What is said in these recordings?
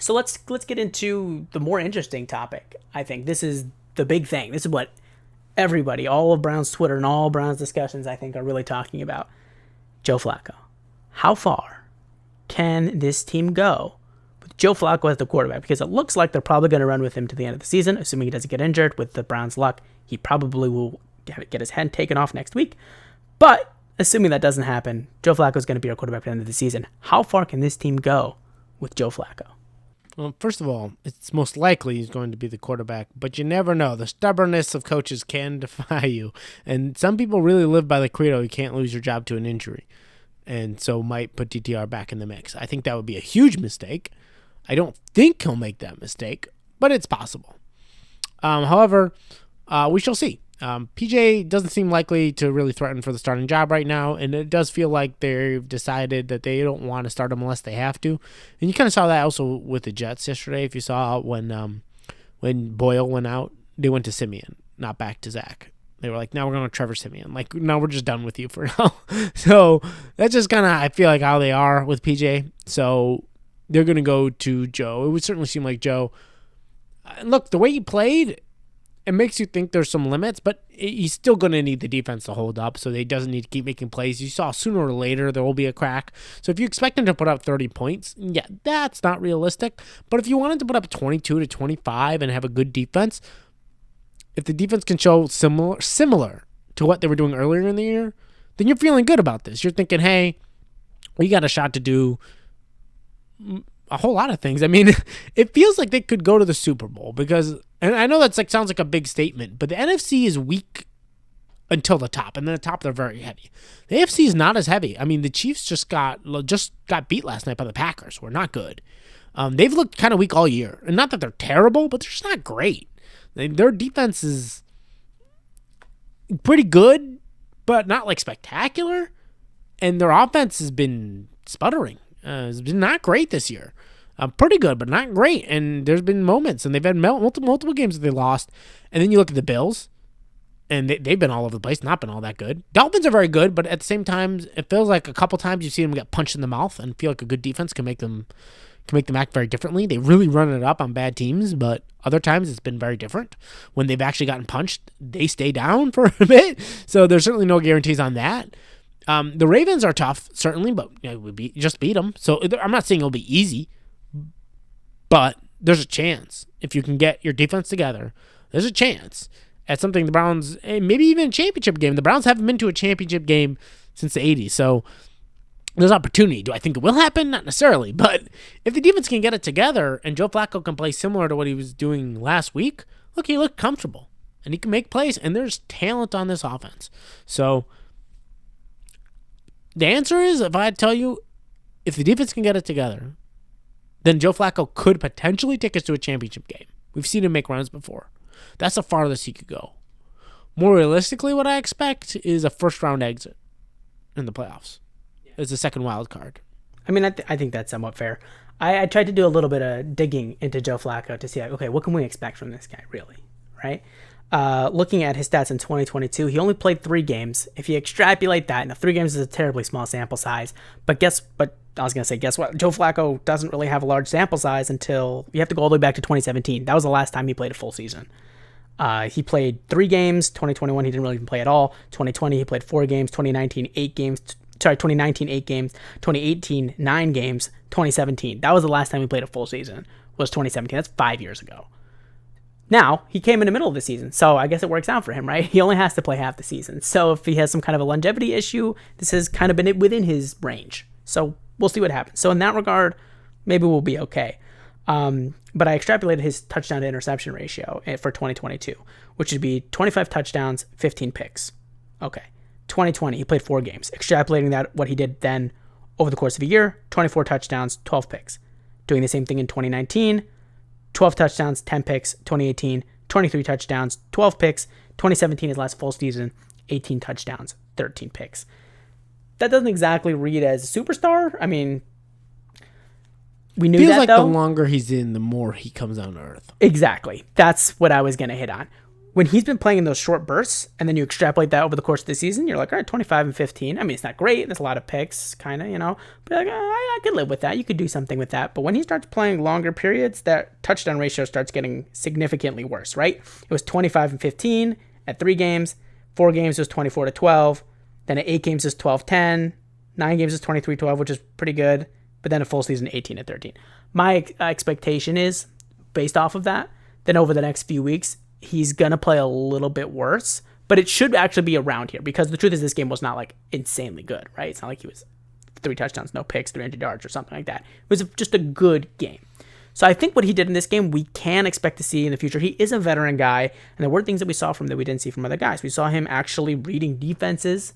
So let's get into the more interesting topic. I think this is the big thing. This is what everybody, all of Brown's Twitter and all Brown's discussions, I think, are really talking about. Joe Flacco. How far can this team go with Joe Flacco as the quarterback? Because it looks like they're probably going to run with him to the end of the season, assuming he doesn't get injured. With the Browns' luck, he probably will get his head taken off next week. But assuming that doesn't happen, Joe Flacco is going to be our quarterback at the end of the season. How far can this team go with Joe Flacco? Well, first of all, it's most likely he's going to be the quarterback, but you never know. The stubbornness of coaches can defy you, and some people really live by the credo, you can't lose your job to an injury, and so might put DTR back in the mix. I think that would be a huge mistake. I don't think he'll make that mistake, but it's possible. However, we shall see. PJ doesn't seem likely to really threaten for the starting job right now, and it does feel like they've decided that they don't want to start him unless they have to. And you kind of saw that also with the Jets yesterday. If you saw when Boyle went out, they went to Simeon, not back to Zach. They were like, now we're going to Trevor Simeon. Like, no, we're just done with you for now. So that's just kind of, I feel like, how they are with PJ. So they're going to go to Joe. It would certainly seem like Joe. Look, the way he played, it makes you think there's some limits, but he's still going to need the defense to hold up, so he doesn't need to keep making plays. You saw sooner or later there will be a crack. So if you expect him to put up 30 points, yeah, that's not realistic. But if you wanted to put up 22 to 25 and have a good defense, if the defense can show similar to what they were doing earlier in the year, then you're feeling good about this. You're thinking, hey, we got a shot to do a whole lot of things. I mean, it feels like they could go to the Super Bowl because, and I know that's like sounds like a big statement, but the NFC is weak until the top, and then the top they're very heavy. The AFC is not as heavy. I mean, the Chiefs just got beat last night by the Packers, who are not good. They've looked kind of weak all year, and not that they're terrible, but they're just not great. Their defense is pretty good, but not like spectacular, and their offense has been sputtering. It's been not great this year. Pretty good, but not great. And there's been moments, and they've had multiple games that they lost. And then you look at the Bills, and they've been all over the place, not been all that good. Dolphins are very good, but at the same time, it feels like a couple times you've seen them get punched in the mouth, and feel like a good defense can make them act very differently. They really run it up on bad teams, but other times it's been very different. When they've actually gotten punched, they stay down for a bit. So there's certainly no guarantees on that. The Ravens are tough, certainly, but we just beat them. So I'm not saying it'll be easy, but there's a chance. If you can get your defense together, there's a chance at something the Browns, maybe even a championship game. The Browns haven't been to a championship game since the 80s, so there's opportunity. Do I think it will happen? Not necessarily, but if the defense can get it together and Joe Flacco can play similar to what he was doing last week, look, he looked comfortable, and he can make plays, and there's talent on this offense. So the answer is, if I tell you, if the defense can get it together, then Joe Flacco could potentially take us to a championship game. We've seen him make runs before. That's the farthest he could go. More realistically, what I expect is a first-round exit in the playoffs. It's a second wild card. I mean, I think that's somewhat fair. I tried to do a little bit of digging into Joe Flacco to see, like, okay, what can we expect from this guy, really, right? Looking at his stats in 2022, he only played 3 games. If you extrapolate that, now 3 games is a terribly small sample size, but I was going to say, guess what? Joe Flacco doesn't really have a large sample size until you have to go all the way back to 2017. That was the last time he played a full season. He played 3 games. 2021, he didn't really even play at all. 2020, he played 4 games. 2019, 8 games. 2018, 9 games. 2017, that was the last time he played a full season, was 2017. That's 5 years ago. Now, he came in the middle of the season, so I guess it works out for him, right? He only has to play half the season. So if he has some kind of a longevity issue, this has kind of been within his range. So we'll see what happens. So in that regard, maybe we'll be okay. But I extrapolated his touchdown to interception ratio for 2022, which would be 25 touchdowns, 15 picks. Okay. 2020, he played 4 games. Extrapolating that, what he did then over the course of a year, 24 touchdowns, 12 picks. Doing the same thing in 2019, 12 touchdowns, 10 picks. 2018, 23 touchdowns, 12 picks. 2017, his last full season, 18 touchdowns, 13 picks. That doesn't exactly read as a superstar. I mean, we knew feels that, like though. The longer he's in, the more he comes down to earth. Exactly. That's what I was going to hit on. when he's been playing in those short bursts, and then you extrapolate that over the course of the season, you're like, all right, 25 and 15. I mean, it's not great. There's a lot of picks, kind of, but like, I could live with that. You could do something with that. But when he starts playing longer periods, that touchdown ratio starts getting significantly worse, right? It was 25 and 15 at 3 games. 4 games was 24-12. Then at 8 games is 12-10. 9 games is 23-12, which is pretty good. But then a full season, 18-13. My expectation is, based off of that, then over the next few weeks, he's going to play a little bit worse, but it should actually be around here because the truth is this game was not like insanely good, right? It's not like he was 3 touchdowns, no picks, 300 yards or something like that. It was just a good game. So I think what he did in this game, we can expect to see in the future. He is a veteran guy, and there were things that we saw from him that we didn't see from other guys. We saw him actually reading defenses.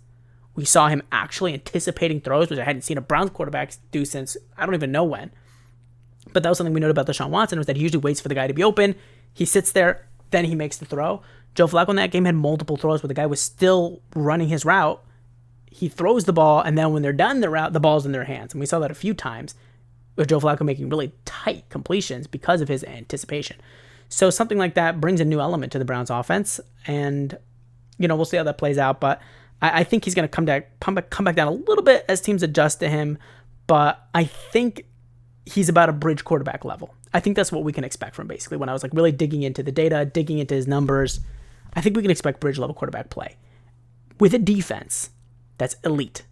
We saw him actually anticipating throws, which I hadn't seen a Browns quarterback do since I don't even know when. But that was something we noted about Deshaun Watson, was that he usually waits for the guy to be open. He sits there, then he makes the throw. Joe Flacco in that game had multiple throws where the guy was still running his route. He throws the ball, and then when they're done their route, the ball's in their hands. And we saw that a few times with Joe Flacco making really tight completions because of his anticipation. So something like that brings a new element to the Browns offense. And, we'll see how that plays out. But I think he's going to come back down a little bit as teams adjust to him. But I think he's about a bridge quarterback level. I think that's what we can expect from basically when I was like really digging into the data, digging into his numbers. I think we can expect bridge level quarterback play. With a defense that's elite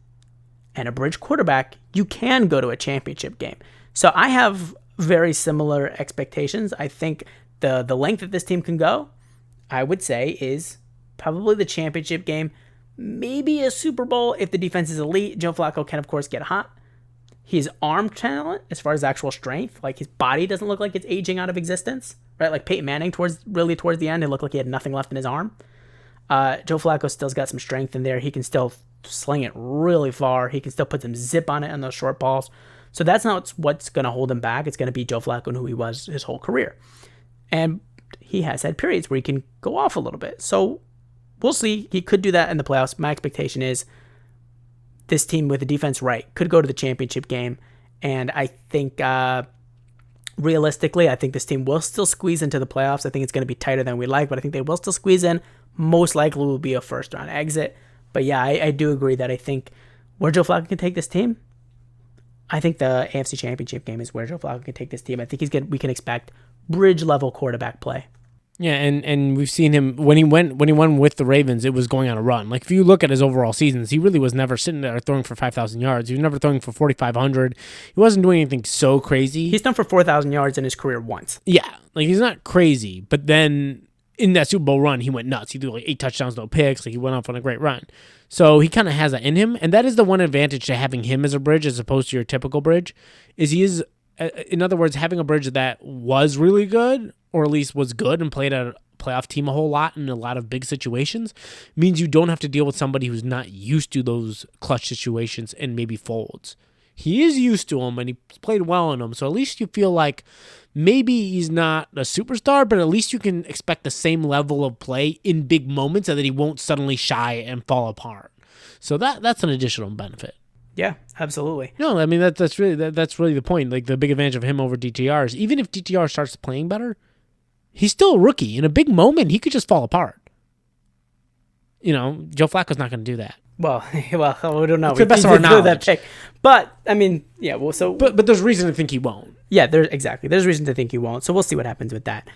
and a bridge quarterback, you can go to a championship game. So I have very similar expectations. I think the length that this team can go, I would say, is probably the championship game, maybe a Super Bowl if the defense is elite. Joe Flacco can, of course, get hot. His arm talent, as far as actual strength, like his body doesn't look like it's aging out of existence, right? Like Peyton Manning towards the end, it looked like he had nothing left in his arm. Joe Flacco still's got some strength in there. He can still sling it really far. He can still put some zip on it on those short balls. So that's not what's going to hold him back. It's going to be Joe Flacco and who he was his whole career. And he has had periods where he can go off a little bit. So we'll see. He could do that in the playoffs. My expectation is this team with the defense right could go to the championship game. And I think realistically, I think this team will still squeeze into the playoffs. I think it's going to be tighter than we like, but I think they will still squeeze in. Most likely will be a first round exit. But yeah, I do agree that I think where Joe Flacco can take this team, I think the AFC Championship game is where Joe Flacco can take this team. I think we can expect bridge level quarterback play. Yeah, and we've seen him when he went with the Ravens, it was going on a run. Like if you look at his overall seasons, he really was never sitting there throwing for 5,000 yards. He was never throwing for 4,500. He wasn't doing anything so crazy. He's done for 4,000 yards in his career once. Yeah, like he's not crazy, but then in that Super Bowl run, he went nuts. He threw like 8 touchdowns, no picks. Like he went off on a great run. So he kind of has that in him, and that is the one advantage to having him as a bridge as opposed to your typical bridge. Is he is, in other words, having a bridge that was really good, or at least was good and played at a playoff team a whole lot in a lot of big situations, means you don't have to deal with somebody who's not used to those clutch situations and maybe folds. He is used to them, and he played well in them, so at least you feel like maybe he's not a superstar, but at least you can expect the same level of play in big moments and that he won't suddenly shy and fall apart. So that's an additional benefit. Yeah, absolutely. No, I mean that's really the point. Like the big advantage of him over DTR is even if DTR starts playing better, he's still a rookie. In a big moment, he could just fall apart. Joe Flacco's not going to do that. Well, we don't know. It's the best of our knowledge. That pick. But I mean, yeah. Well, so but there's reason to think he won't. Yeah, there's reason to think he won't. So we'll see what happens with that.